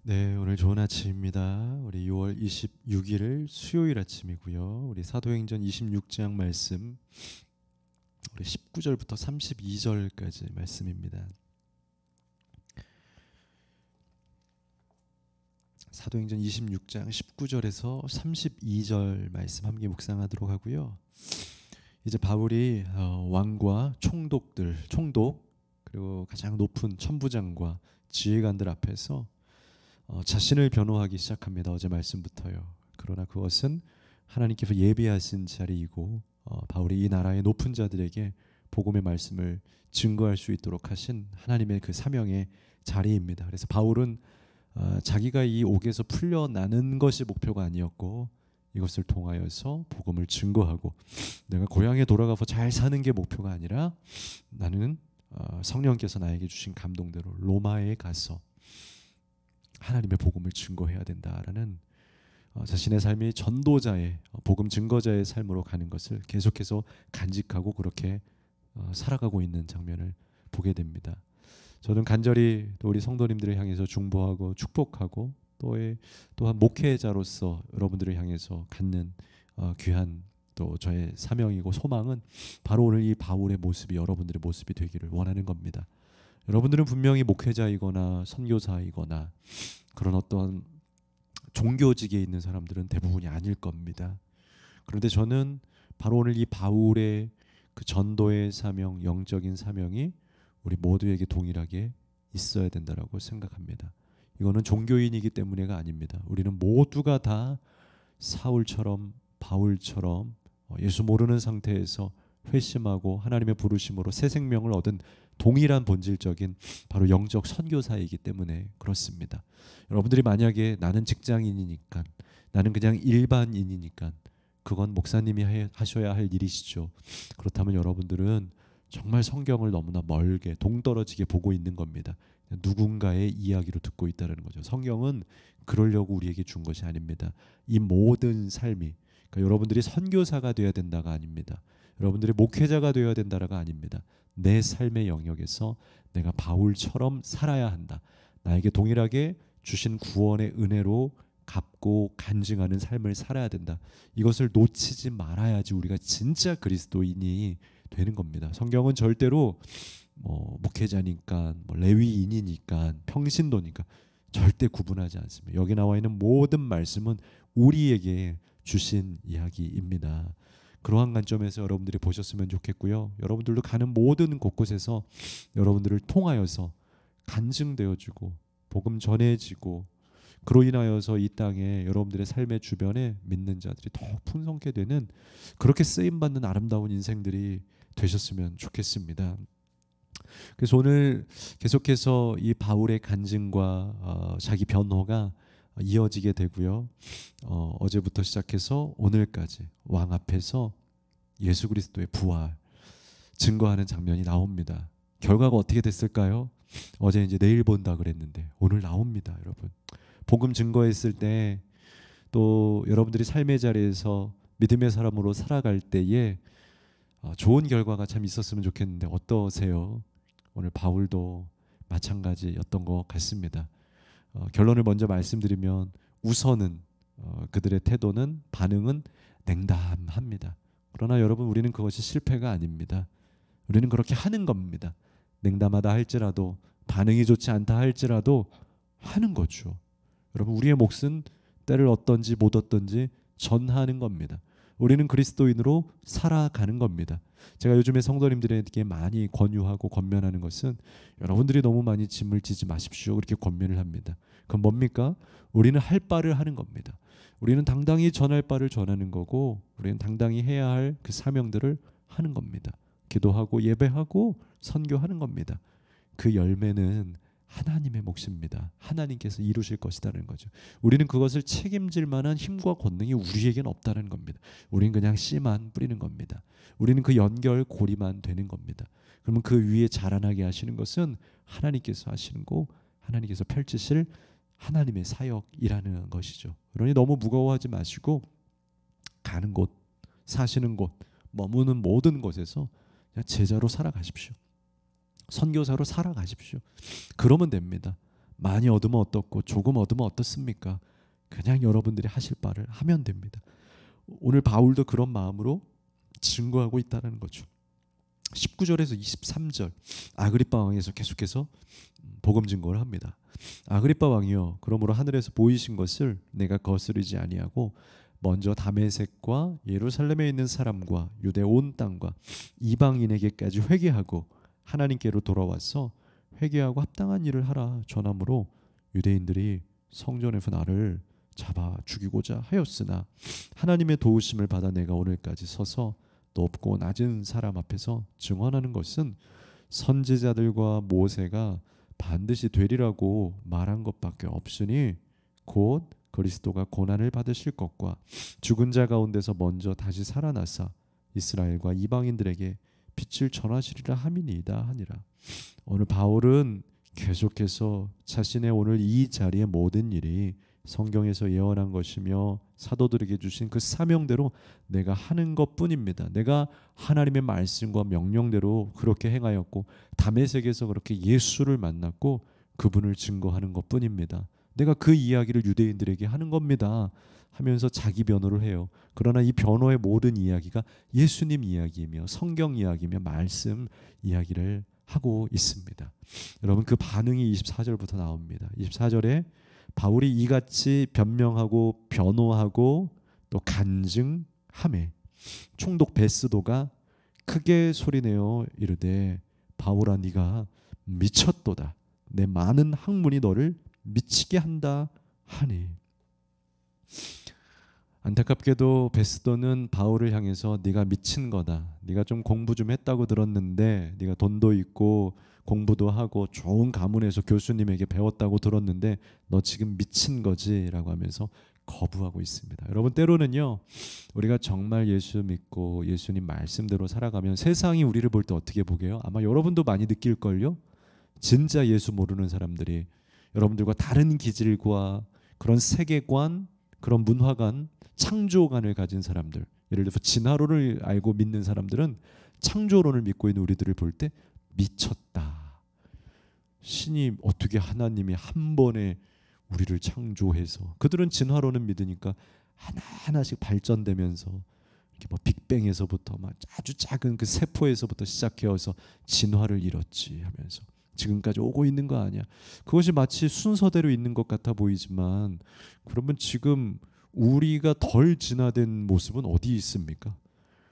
네, 오늘 좋은 아침입니다. 우리 6월 26일 수요일 아침이고요. 우리 사도행전 26장 말씀, 우리 19절부터 32절까지 말씀입니다. 사도행전 26장 19절에서 32절 말씀 함께 묵상하도록 하고요. 이제 바울이 왕과 총독 그리고 가장 높은 천부장과 지휘관들 앞에서 자신을 변호하기 시작합니다. 어제 말씀부터요. 그러나 그것은 하나님께서 예비하신 자리이고 바울이 이 나라의 높은 자들에게 복음의 말씀을 증거할 수 있도록 하신 하나님의 그 사명의 자리입니다. 그래서 바울은 자기가 이 옥에서 풀려나는 것이 목표가 아니었고 이것을 통하여서 복음을 증거하고 내가 고향에 돌아가서 잘 사는 게 목표가 아니라 나는 성령께서 나에게 주신 감동대로 로마에 가서 하나님의 복음을 증거해야 된다라는 자신의 삶이 전도자의 복음 증거자의 삶으로 가는 것을 계속해서 간직하고 그렇게 살아가고 있는 장면을 보게 됩니다. 저는 간절히 또 우리 성도님들을 향해서 중보하고 축복하고 또한 목회자로서 여러분들을 향해서 갖는 귀한 또 저의 사명이고 소망은 바로 오늘 이 바울의 모습이 여러분들의 모습이 되기를 원하는 겁니다. 여러분들은 분명히 목회자이거나 선교사이거나 그런 어떤 종교직에 있는 사람들은 대부분이 아닐 겁니다. 그런데 저는 바로 오늘 이 바울의 그 전도의 사명, 영적인 사명이 우리 모두에게 동일하게 있어야 된다라고 생각합니다. 이거는 종교인이기 때문에가 아닙니다. 우리는 모두가 다 사울처럼 바울처럼 예수 모르는 상태에서 회심하고 하나님의 부르심으로 새 생명을 얻은 동일한 본질적인 바로 영적 선교사이기 때문에 그렇습니다. 여러분들이 만약에 나는 직장인이니까 나는 그냥 일반인이니까 그건 목사님이 하셔야 할 일이시죠. 그렇다면 여러분들은 정말 성경을 너무나 멀게 동떨어지게 보고 있는 겁니다. 누군가의 이야기로 듣고 있다는 거죠. 성경은 그러려고 우리에게 준 것이 아닙니다. 이 모든 삶이 그러니까 여러분들이 선교사가 되어야 된다가 아닙니다. 여러분들이 목회자가 되어야 된다가 아닙니다. 내 삶의 영역에서 내가 바울처럼 살아야 한다. 나에게 동일하게 주신 구원의 은혜로 갚고 간증하는 삶을 살아야 된다. 이것을 놓치지 말아야지 우리가 진짜 그리스도인이 되는 겁니다. 성경은 절대로 목회자니까 레위인이니까 평신도니까 절대 구분하지 않습니다. 여기 나와 있는 모든 말씀은 우리에게 주신 이야기입니다. 그러한 관점에서 여러분들이 보셨으면 좋겠고요. 여러분들도 가는 모든 곳곳에서 여러분들을 통하여서 간증되어지고 복음 전해지고 그로 인하여서 이 땅에 여러분들의 삶의 주변에 믿는 자들이 더 풍성케 되는 그렇게 쓰임받는 아름다운 인생들이 되셨으면 좋겠습니다. 그래서 오늘 계속해서 이 바울의 간증과 자기 변호가 이어지게 되고요. 어제부터 시작해서 오늘까지 왕 앞에서 예수 그리스도의 부활 증거하는 장면이 나옵니다. 결과가 어떻게 됐을까요? 어제 이제 내일 본다 그랬는데 오늘 나옵니다, 여러분. 복음 증거했을 때 또 여러분들이 삶의 자리에서 믿음의 사람으로 살아갈 때에 좋은 결과가 참 있었으면 좋겠는데 어떠세요? 오늘 바울도 마찬가지였던 것 같습니다. 결론을 먼저 말씀드리면 우선은 그들의 태도는 반응은 냉담합니다. 그러나 여러분 우리는 그것이 실패가 아닙니다. 우리는 그렇게 하는 겁니다. 냉담하다 할지라도 반응이 좋지 않다 할지라도 하는 거죠. 여러분 우리의 몫은 때를 얻든지 못 얻든지 전하는 겁니다. 우리는 그리스도인으로 살아가는 겁니다. 제가 요즘에 성도님들에게 많이 권유하고 권면하는 것은 여러분들이 너무 많이 짐을 지지 마십시오. 그렇게 권면을 합니다. 그건 뭡니까? 우리는 할 바를 하는 겁니다. 우리는 당당히 전할 바를 전하는 거고 우리는 당당히 해야 할 그 사명들을 하는 겁니다. 기도하고 예배하고 선교하는 겁니다. 그 열매는 하나님의 몫입니다. 하나님께서 이루실 것이라는 거죠. 우리는 그것을 책임질 만한 힘과 권능이 우리에게는 없다는 겁니다. 우리는 그냥 씨만 뿌리는 겁니다. 우리는 그 연결 고리만 되는 겁니다. 그러면 그 위에 자라나게 하시는 것은 하나님께서 하시는 거, 하나님께서 펼치실 하나님의 사역이라는 것이죠. 그러니 너무 무거워하지 마시고 가는 곳, 사시는 곳, 머무는 모든 곳에서 그냥 제자로 살아가십시오. 선교사로 살아가십시오. 그러면 됩니다. 많이 얻으면 어떻고 조금 얻으면 어떻습니까? 그냥 여러분들이 하실 바를 하면 됩니다. 오늘 바울도 그런 마음으로 증거하고 있다는 거죠. 19절에서 23절 아그리빠 왕에서 계속해서 복음 증거를 합니다. 아그리빠 왕이여, 그러므로 하늘에서 보이신 것을 내가 거스르지 아니하고 먼저 다메섹과 예루살렘에 있는 사람과 유대 온 땅과 이방인에게까지 회개하고 하나님께로 돌아와서 회개하고 합당한 일을 하라 전함으로 유대인들이 성전에서 나를 잡아 죽이고자 하였으나 하나님의 도우심을 받아 내가 오늘까지 서서 높고 낮은 사람 앞에서 증언하는 것은 선지자들과 모세가 반드시 되리라고 말한 것밖에 없으니 곧 그리스도가 고난을 받으실 것과 죽은 자 가운데서 먼저 다시 살아나사 이스라엘과 이방인들에게 빛을 전하시리라 함이니이다 하니라. 오늘 바울은 계속해서 자신의 오늘 이 자리의 모든 일이 성경에서 예언한 것이며 사도들에게 주신 그 사명대로 내가 하는 것뿐입니다. 내가 하나님의 말씀과 명령대로 그렇게 행하였고 다메섹에서 그렇게 예수를 만났고 그분을 증거하는 것뿐입니다. 내가 그 이야기를 유대인들에게 하는 겁니다 하면서 자기 변호를 해요. 그러나 이 변호의 모든 이야기가 예수님 이야기이며 성경 이야기이며 말씀 이야기를 하고 있습니다. 여러분, 그 반응이 24절부터 나옵니다. 24절에 바울이 이같이 변명하고 변호하고 또 간증하매 총독 베스도가 크게 소리내어 이르되 바울아 네가 미쳤도다. 내 많은 학문이 너를 미치게 한다 하니. 안타깝게도 베스도는 바울을 향해서 네가 미친 거다. 네가 좀 공부 좀 했다고 들었는데, 네가 돈도 있고 공부도 하고 좋은 가문에서 교수님에게 배웠다고 들었는데 너 지금 미친 거지 라고 하면서 거부하고 있습니다. 여러분, 때로는요 우리가 정말 예수 믿고 예수님 말씀대로 살아가면 세상이 우리를 볼 때 어떻게 보게요? 아마 여러분도 많이 느낄걸요. 진짜 예수 모르는 사람들이 여러분들과 다른 기질과 그런 세계관, 그런 문화관, 창조관을 가진 사람들, 예를 들어서 진화론을 알고 믿는 사람들은 창조론을 믿고 있는 우리들을 볼 때 미쳤다. 신이 어떻게 하나님이 한 번에 우리를 창조해서, 그들은 진화론을 믿으니까 하나하나씩 발전되면서 이렇게 뭐 빅뱅에서부터 막 아주 작은 그 세포에서부터 시작해서 진화를 이뤘지 하면서 지금까지 오고 있는 거 아니야. 그것이 마치 순서대로 있는 것 같아 보이지만 그러면 지금 우리가 덜 진화된 모습은 어디 있습니까?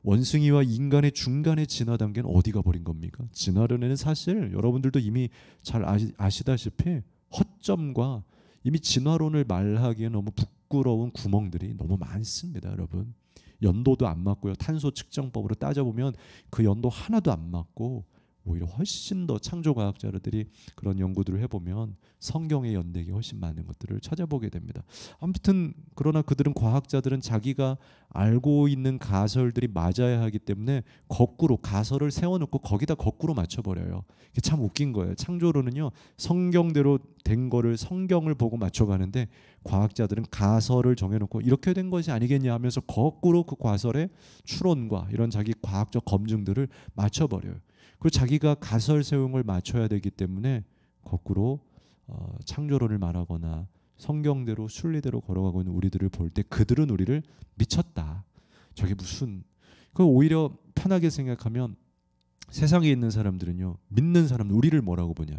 원숭이와 인간의 중간의 진화 단계는 어디 가버린 겁니까? 진화론에는 사실 여러분들도 이미 잘 아시다시피 허점과 이미 진화론을 말하기에 너무 부끄러운 구멍들이 너무 많습니다. 여러분, 연도도 안 맞고요. 탄소 측정법으로 따져보면 그 연도 하나도 안 맞고 오히려 훨씬 더 창조과학자들이 그런 연구들을 해보면 성경의 연대기 훨씬 많은 것들을 찾아보게 됩니다. 아무튼 그러나 그들은, 과학자들은 자기가 알고 있는 가설들이 맞아야 하기 때문에 거꾸로 가설을 세워놓고 거기다 거꾸로 맞춰버려요. 이게 참 웃긴 거예요. 창조론은요 성경대로 된 거를 성경을 보고 맞춰가는데 과학자들은 가설을 정해놓고 이렇게 된 것이 아니겠냐 하면서 거꾸로 그 가설의 추론과 이런 자기 과학적 검증들을 맞춰버려요. 그리고 자기가 가설 세움을 맞춰야 되기 때문에 거꾸로 창조론을 말하거나 성경대로 순리대로 걸어가고 있는 우리들을 볼 때 그들은 우리를 미쳤다. 저게 무슨, 그 오히려 편하게 생각하면 세상에 있는 사람들은요, 믿는 사람들 우리를 뭐라고 보냐,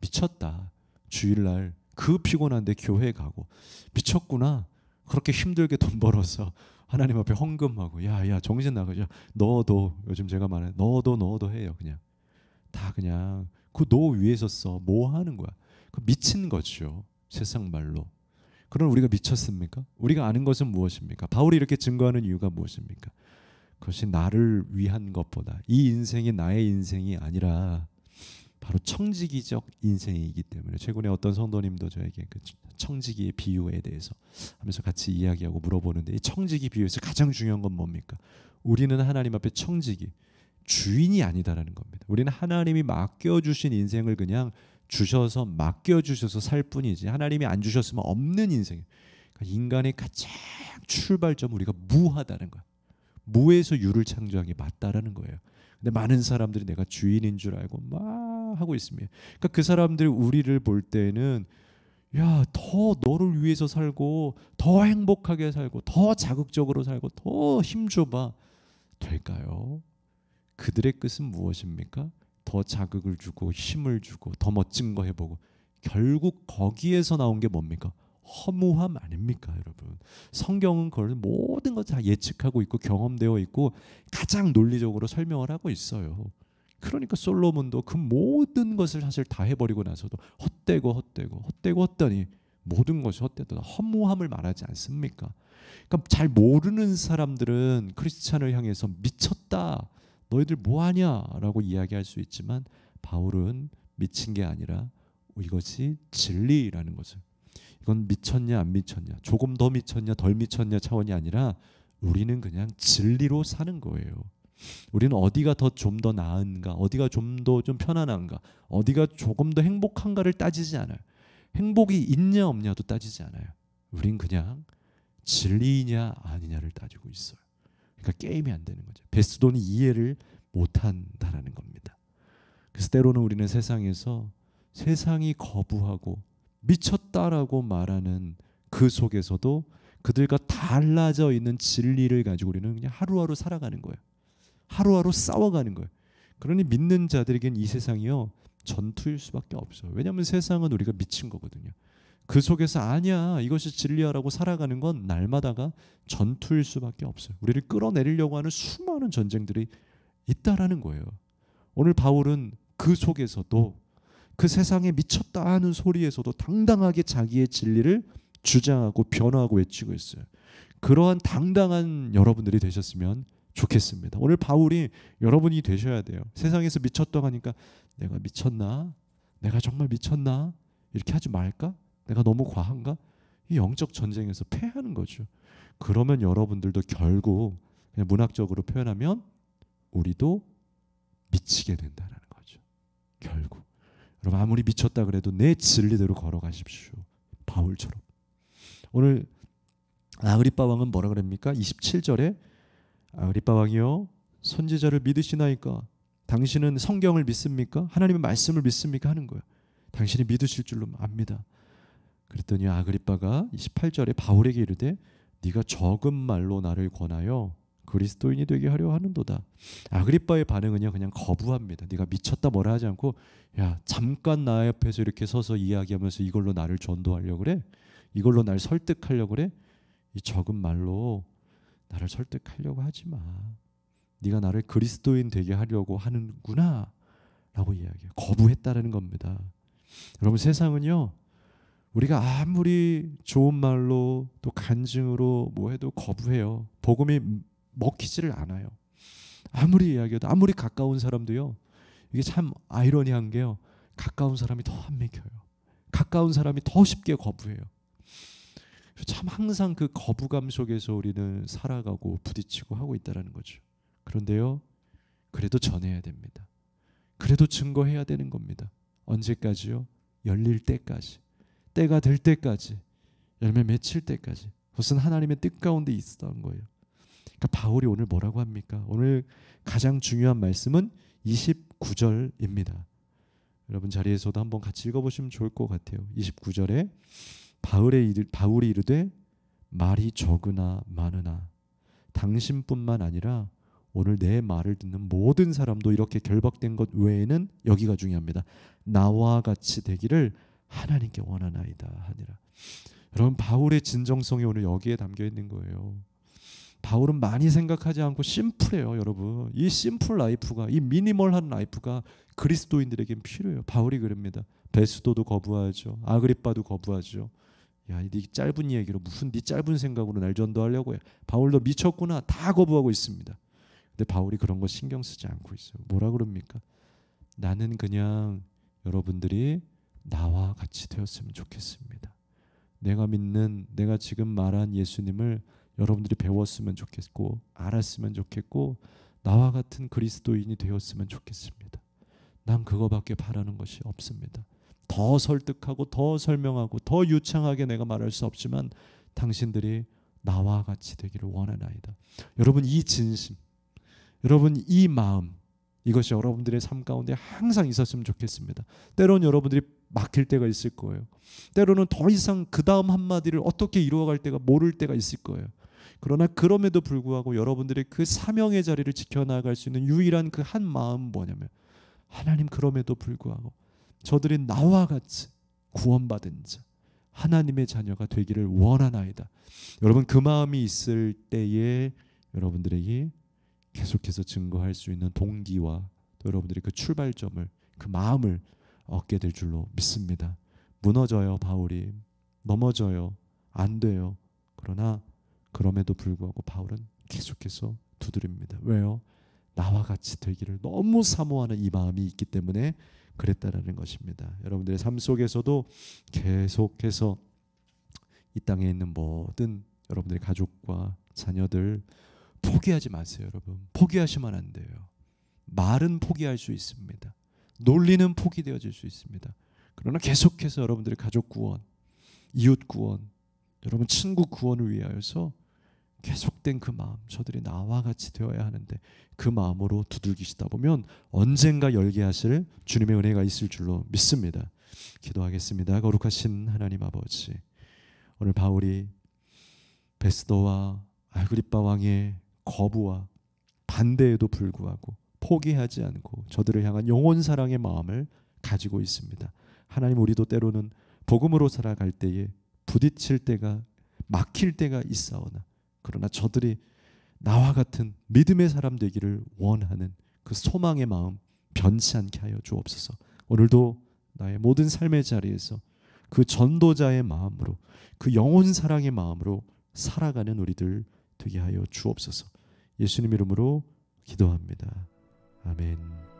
미쳤다. 주일날 그 피곤한데 교회 가고 미쳤구나. 그렇게 힘들게 돈 벌어서 하나님 앞에 헌금하고 야야 정신 나가자. 너도 요즘 제가 말하는 너도 해요. 그냥 다 그냥 그 너 위에서 써. 뭐 하는 거야? 그 미친 거죠. 세상 말로. 그럼 우리가 미쳤습니까? 우리가 아는 것은 무엇입니까? 바울이 이렇게 증거하는 이유가 무엇입니까? 그것이 나를 위한 것보다, 이 인생이 나의 인생이 아니라 바로 청지기적 인생이기 때문에. 최근에 어떤 성도님도 저에게 그 청지기의 비유에 대해서 하면서 같이 이야기하고 물어보는데, 이 청지기 비유에서 가장 중요한 건 뭡니까? 우리는 하나님 앞에 청지기, 주인이 아니다라는 겁니다. 우리는 하나님이 맡겨주신 인생을 그냥 주셔서 맡겨주셔서 살 뿐이지 하나님이 안 주셨으면 없는 인생. 그러니까 인간의 가장 출발점은 우리가 무하다는 거야. 무에서 유를 창조한 게 맞다라는 거예요. 근데 많은 사람들이 내가 주인인 줄 알고 막 하고 있습니다. 그러니까 그 사람들이 우리를 볼 때는 야, 더 너를 위해서 살고 더 행복하게 살고 더 자극적으로 살고 더 힘줘봐 될까요? 그들의 끝은 무엇입니까? 더 자극을 주고 힘을 주고 더 멋진 거 해보고 결국 거기에서 나온 게 뭡니까? 허무함 아닙니까, 여러분? 성경은 그걸 모든 것 다 예측하고 있고 경험되어 있고 가장 논리적으로 설명을 하고 있어요. 그러니까 솔로몬도 그 모든 것을 사실 다 해버리고 나서도 헛되고 헛되니 모든 것이 헛되다 허무함을 말하지 않습니까? 그러니까 잘 모르는 사람들은 크리스찬을 향해서 미쳤다, 너희들 뭐하냐라고 이야기할 수 있지만 바울은 미친 게 아니라 이것이 진리라는 것을, 이건 미쳤냐 안 미쳤냐, 조금 더 미쳤냐 덜 미쳤냐 차원이 아니라 우리는 그냥 진리로 사는 거예요. 우리는 어디가 더 좀 더 나은가, 어디가 좀 더 좀 편안한가, 어디가 조금 더 행복한가를 따지지 않아요. 행복이 있냐 없냐도 따지지 않아요. 우린 그냥 진리냐 아니냐를 따지고 있어요. 그러니까 게임이 안 되는 거죠. 베스도는 이해를 못한다라는 겁니다. 그래서 때로는 우리는 세상에서 세상이 거부하고 미쳤다라고 말하는 그 속에서도 그들과 달라져 있는 진리를 가지고 우리는 그냥 하루하루 살아가는 거예요. 하루하루 싸워가는 거예요. 그러니 믿는 자들에겐 이 세상이요 전투일 수밖에 없어요. 왜냐하면 세상은 우리가 미친 거거든요. 그 속에서 아니야 이것이 진리야라고 살아가는 건 날마다가 전투일 수밖에 없어요. 우리를 끌어내리려고 하는 수많은 전쟁들이 있다라는 거예요. 오늘 바울은 그 속에서도 그 세상에 미쳤다 하는 소리에서도 당당하게 자기의 진리를 주장하고 변화하고 외치고 있어요. 그러한 당당한 여러분들이 되셨으면 좋겠습니다. 오늘 바울이 여러분이 되셔야 돼요. 세상에서 미쳤다고 하니까 내가 미쳤나? 내가 정말 미쳤나? 이렇게 하지 말까? 내가 너무 과한가? 이 영적 전쟁에서 패하는 거죠. 그러면 여러분들도 결국 그냥 문학적으로 표현하면 우리도 미치게 된다는 거죠. 결국 여러분 아무리 미쳤다 그래도 내 진리대로 걸어가십시오. 바울처럼. 오늘 아그리빠 왕은 뭐라 그럽니까? 27절에 아그리빠 왕이요 선지자를 믿으시나이까? 당신은 성경을 믿습니까? 하나님의 말씀을 믿습니까? 하는 거예요. 당신이 믿으실 줄로 압니다. 그랬더니 아그리빠가 28절에 바울에게 이르되 네가 적은 말로 나를 권하여 그리스도인이 되게 하려 하는도다. 아그리빠의 반응은요 그냥 거부합니다. 네가 미쳤다 뭐라 하지 않고 야 잠깐 나 옆에서 이렇게 서서 이야기하면서 이걸로 나를 전도하려고 그래? 이걸로 날 설득하려고 그래? 이 적은 말로 나를 설득하려고 하지 마. 네가 나를 그리스도인 되게 하려고 하는구나 라고 이야기해요. 거부했다라는 겁니다. 여러분 세상은요 우리가 아무리 좋은 말로 또 간증으로 뭐 해도 거부해요. 복음이 먹히지를 않아요. 아무리 이야기해도 아무리 가까운 사람도요 이게 참 아이러니한 게요 가까운 사람이 더 안 믿겨요. 가까운 사람이 더 쉽게 거부해요. 참 항상 그 거부감 속에서 우리는 살아가고 부딪히고 하고 있다는 거죠. 그런데요 그래도 전해야 됩니다. 그래도 증거해야 되는 겁니다. 언제까지요? 열릴 때까지, 때가 될 때까지, 열매 맺힐 때까지. 그것은 하나님의 뜻 가운데 있었던 거예요. 그러니까 바울이 오늘 뭐라고 합니까? 오늘 가장 중요한 말씀은 29절입니다. 여러분 자리에서도 한번 같이 읽어보시면 좋을 것 같아요. 29절에 바울이 이르되 말이 적으나 많으나 당신뿐만 아니라 오늘 내 말을 듣는 모든 사람도 이렇게 결박된 것 외에는 여기가 중요합니다. 나와 같이 되기를 하나님께 원하나이다 하니라. 여러분 바울의 진정성이 오늘 여기에 담겨 있는 거예요. 바울은 많이 생각하지 않고 심플해요. 여러분 이 심플 라이프가, 이 미니멀한 라이프가 그리스도인들에겐 필요해요. 바울이 그럽니다. 베스도도 거부하죠. 아그리빠도 거부하죠. 야, 네 짧은 얘기로 무슨 네 짧은 생각으로 날 전도하려고 해. 바울도 미쳤구나 다 거부하고 있습니다. 근데 바울이 그런 거 신경 쓰지 않고 있어요. 뭐라 그럽니까? 나는 그냥 여러분들이 나와 같이 되었으면 좋겠습니다. 내가 믿는, 내가 지금 말한 예수님을 여러분들이 배웠으면 좋겠고 알았으면 좋겠고 나와 같은 그리스도인이 되었으면 좋겠습니다. 난 그거밖에 바라는 것이 없습니다. 더 설득하고 더 설명하고 더 유창하게 내가 말할 수 없지만 당신들이 나와 같이 되기를 원하나이다. 여러분 이 진심, 여러분 이 마음, 이것이 여러분들의 삶 가운데 항상 있었으면 좋겠습니다. 때로는 여러분들이 막힐 때가 있을 거예요. 때로는 더 이상 그 다음 한마디를 어떻게 이루어갈 때가 모를 때가 있을 거예요. 그러나 그럼에도 불구하고 여러분들의 그 사명의 자리를 지켜나갈 수 있는 유일한 그 한 마음은 뭐냐면, 하나님, 그럼에도 불구하고 저들이 나와 같이 구원받은 자, 하나님의 자녀가 되기를 원하나이다. 여러분, 그 마음이 있을 때에 여러분들에게 계속해서 증거할 수 있는 동기와 또 여러분들의 그 출발점을, 그 마음을 얻게 될 줄로 믿습니다. 무너져요, 바울이. 넘어져요. 안 돼요. 그러나 그럼에도 불구하고 바울은 계속해서 두드립니다. 왜요? 나와 같이 되기를 너무 사모하는 이 마음이 있기 때문에 그랬다라는 것입니다. 여러분들의 삶 속에서도 계속해서 이 땅에 있는 모든 여러분들의 가족과 자녀들 포기하지 마세요. 여러분, 포기하시면 안 돼요. 말은 포기할 수 있습니다. 논리는 포기되어질 수 있습니다. 그러나 계속해서 여러분들의 가족 구원, 이웃 구원, 여러분 친구 구원을 위하여서 계속된 그 마음, 저들이 나와 같이 되어야 하는데 그 마음으로 두들기시다 보면 언젠가 열게 하실 주님의 은혜가 있을 줄로 믿습니다. 기도하겠습니다. 거룩하신 하나님 아버지, 오늘 바울이 베스더와 아그리빠 왕의 거부와 반대에도 불구하고 포기하지 않고 저들을 향한 영혼 사랑의 마음을 가지고 있습니다. 하나님, 우리도 때로는 복음으로 살아갈 때에 부딪힐 때가, 막힐 때가 있사오나 그러나 저들이 나와 같은 믿음의 사람 되기를 원하는 그 소망의 마음 변치 않게 하여 주옵소서. 오늘도 나의 모든 삶의 자리에서 그 전도자의 마음으로, 그 영혼 사랑의 마음으로 살아가는 우리들 되게 하여 주옵소서. 예수님 이름으로 기도합니다. 아멘.